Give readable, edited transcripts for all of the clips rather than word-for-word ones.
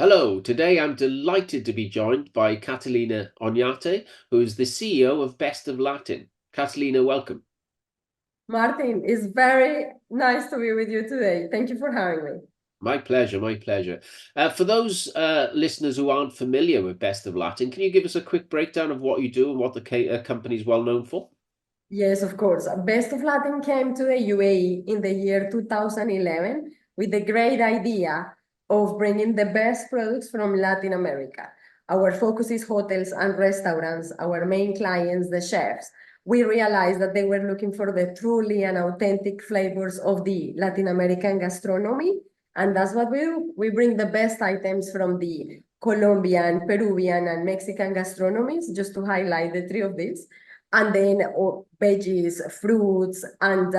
Hello, today I'm delighted to be joined by Catalina Oñate, who is the CEO of Best of Latin. Catalina, welcome. Martin, it's very nice to be with you today. Thank you for having me. My pleasure, my pleasure. For those listeners who aren't familiar with Best of Latin, can you give us a quick breakdown of what you do and what the company is well known for? Yes, of course. Best of Latin came to the UAE in the year 2011 with the great idea of bringing the best products from Latin America. Our focus is hotels and restaurants, our main clients, the chefs. We realized that they were looking for the truly and authentic flavors of the Latin American gastronomy. And that's what we do. We bring the best items from the Colombian, Peruvian, and Mexican gastronomies, just to highlight the three of these, and then veggies, fruits, and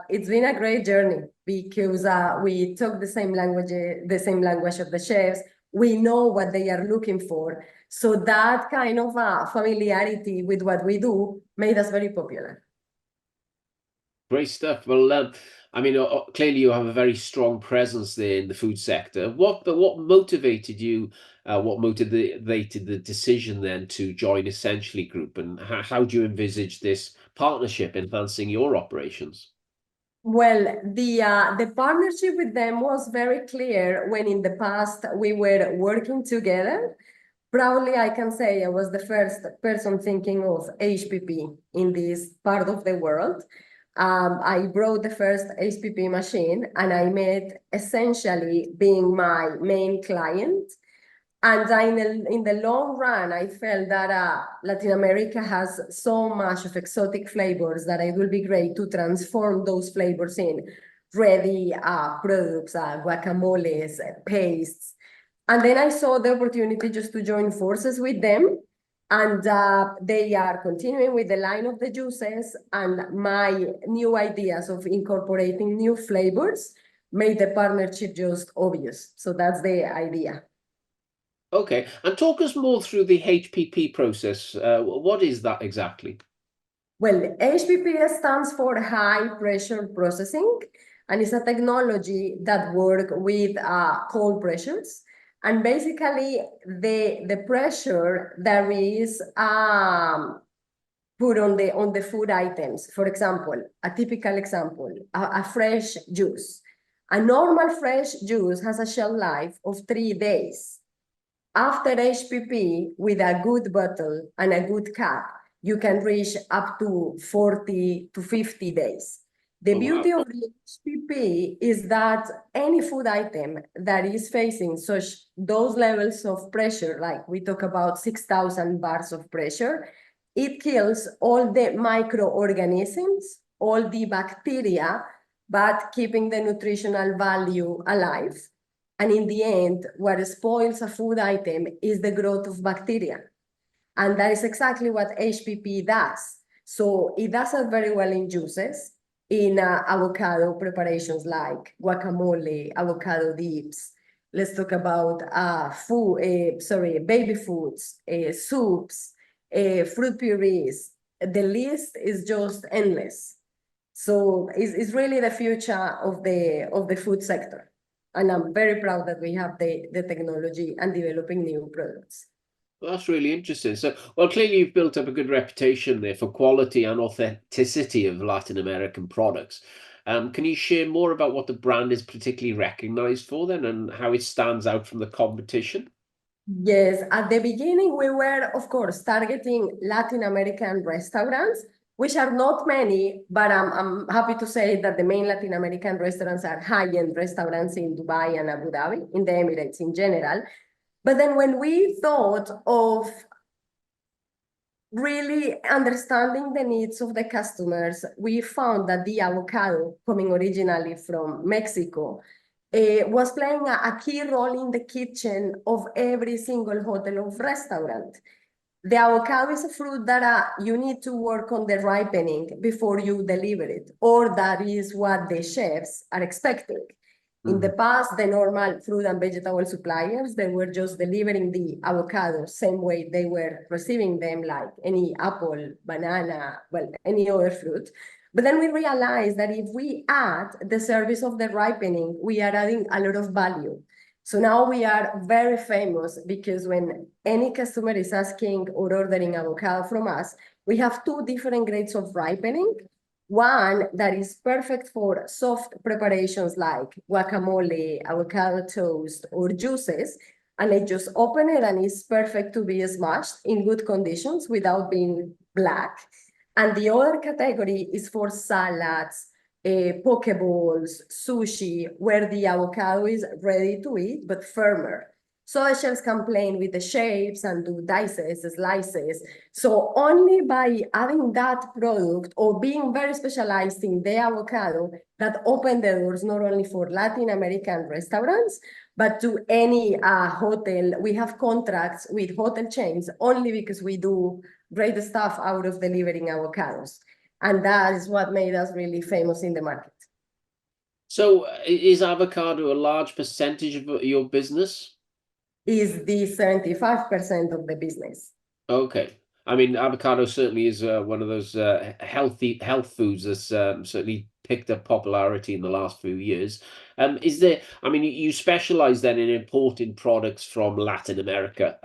it's been a great journey because we talk the same language of the chefs. We know what they are looking for, so that kind of familiarity with what we do made us very popular. Great stuff. Well, I mean, clearly you have a very strong presence there in the food sector. What motivated you? What motivated the decision then to join Essentially Group, and how do you envisage this partnership enhancing your operations? Well, the partnership with them was very clear when in the past we were working together. Proudly, I can say I was the first person thinking of HPP in this part of the world. I brought the first HPP machine and I met Essentially being my main client. And in the long run, I felt that Latin America has so much of exotic flavors that it will be great to transform those flavors in ready products, guacamoles, pastes. And then I saw the opportunity just to join forces with them. And they are continuing with the line of the juices, and my new ideas of incorporating new flavors made the partnership just obvious. So that's the idea. Okay, and talk us more through the HPP process. What is that exactly? Well, HPP stands for high pressure processing, and it's a technology that works with cold pressures. And basically, the pressure that is put on the food items. For example, a typical example, a fresh juice. A normal fresh juice has a shelf life of 3 days. After HPP, with a good bottle and a good cap, you can reach up to 40 to 50 days. The Oh, wow. beauty of the HPP is that any food item that is facing such those levels of pressure, like we talk about 6,000 bars of pressure, it kills all the microorganisms, all the bacteria, but keeping the nutritional value alive. And in the end, what spoils a food item is the growth of bacteria. And that is exactly what HPP does. So it does it very well in juices, in avocado preparations like guacamole, avocado dips. Let's talk about baby foods, soups, fruit purees. The list is just endless. So it's really the future of the food sector. And I'm very proud that we have the technology and developing new products. Well, that's really interesting. So, well, clearly you've built up a good reputation there for quality and authenticity of Latin American products. Can you share more about what the brand is particularly recognized for then and how it stands out from the competition? Yes, at the beginning, we were, of course, targeting Latin American restaurants, which are not many, but I'm happy to say that the main Latin American restaurants are high-end restaurants in Dubai and Abu Dhabi, in the Emirates in general. But then when we thought of really understanding the needs of the customers, we found that the avocado, coming originally from Mexico, was playing a key role in the kitchen of every single hotel or restaurant. The avocado is a fruit that you need to work on the ripening before you deliver it, or that is what the chefs are expecting. In the past, the normal fruit and vegetable suppliers, they were just delivering the avocado same way they were receiving them, like any apple, banana, well, any other fruit. But then we realized that if we add the service of the ripening, we are adding a lot of value. So now we are very famous because when any customer is asking or ordering avocado from us, we have two different grades of ripening. One that is perfect for soft preparations like guacamole, avocado toast, or juices. And I just open it and it's perfect to be smashed in good conditions without being black. And the other category is for salads, poke bowls, sushi, where the avocado is ready to eat, but firmer. So the chefs can play with the shapes and do dices, slices. So only by adding that product or being very specialized in the avocado that open the doors not only for Latin American restaurants, but to any hotel. We have contracts with hotel chains only because we do great stuff out of delivering avocados. And that is what made us really famous in the market. So is avocado a large percentage of your business? Is the 75% of the business. Okay. I mean, avocado certainly is one of those health foods that's certainly picked up popularity in the last few years. Is there, I mean, you specialize then in importing products from Latin America.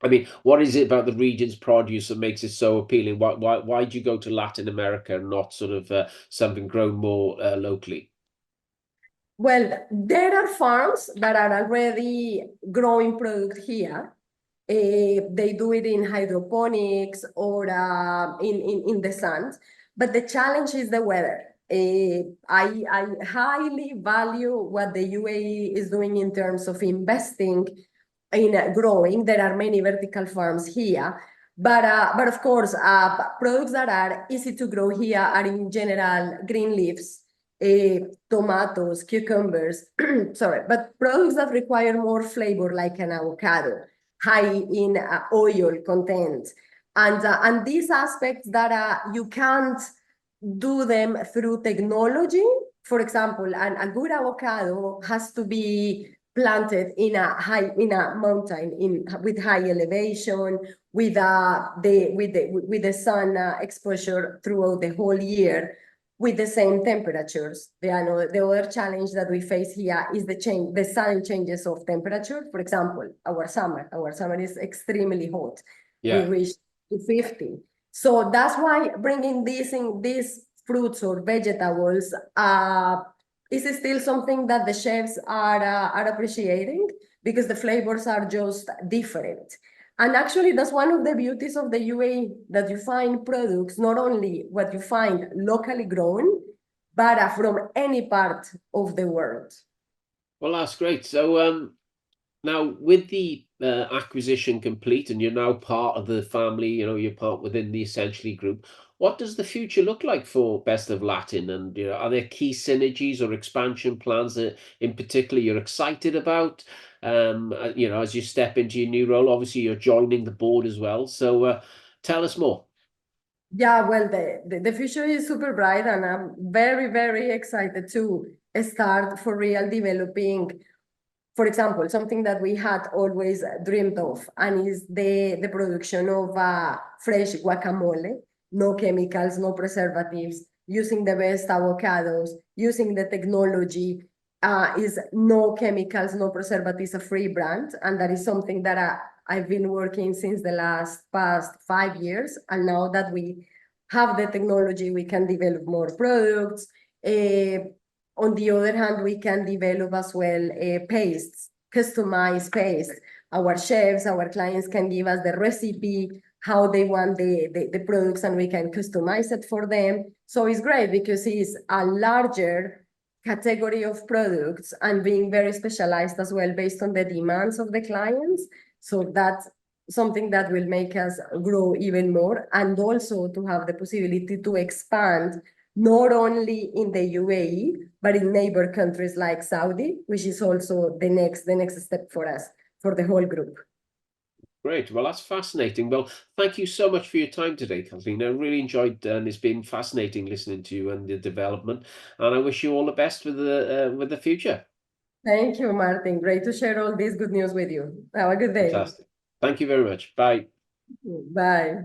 I mean, what is it about the region's produce that makes it so appealing? Why do you go to Latin America and not sort of something grown more locally? Well, there are farms that are already growing product here. They do it in hydroponics or in the sun. But the challenge is the weather. I highly value what the UAE is doing in terms of investing in growing. There are many vertical farms here. But of course, products that are easy to grow here are in general green leaves, tomatoes, cucumbers, sorry, but products that require more flavor like an avocado, high in oil content. And these aspects that you can't do them through technology. For example, a good avocado has to be planted in a mountain with high elevation, with the sun exposure throughout the whole year, with the same temperatures. The other challenge that we face here is the sudden changes of temperature. For example, our summer is extremely hot. Yeah. We reach to 50. So that's why bringing these fruits or vegetables is still something that the chefs are appreciating because the flavors are just different. And actually, that's one of the beauties of the UAE, that you find products, not only what you find locally grown, but from any part of the world. Well, that's great. So now with the acquisition complete and you're now part of the family, you're part within the Essentially group. What does the future look like for Best of Latin? And are there key synergies or expansion plans that in particular you're excited about? As you step into your new role, obviously you're joining the board as well. So tell us more. Yeah, well, the future is super bright, and I'm very, very excited to start for real developing, for example, something that we had always dreamed of, and is the production of fresh guacamole, no chemicals, no preservatives, using the best avocados, using the technology, is no chemicals, no preservatives, a free brand. And that is something that I've been working since the past 5 years. And now that we have the technology, we can develop more products. On the other hand, we can develop as well pastes, customized paste. Our chefs, our clients can give us the recipe, how they want the products, and we can customize it for them. So it's great because it's a larger category of products and being very specialized as well based on the demands of the clients. So that's something that will make us grow even more, and also to have the possibility to expand not only in the UAE, but in neighbor countries like Saudi, which is also the next step for us, for the whole group. Great. Well, that's fascinating. Well, thank you so much for your time today, Catalina. I really enjoyed, and it's been fascinating listening to you and the development. And I wish you all the best with the future. Thank you, Martin. Great to share all this good news with you. Have a good day. Fantastic. Thank you very much. Bye. Bye.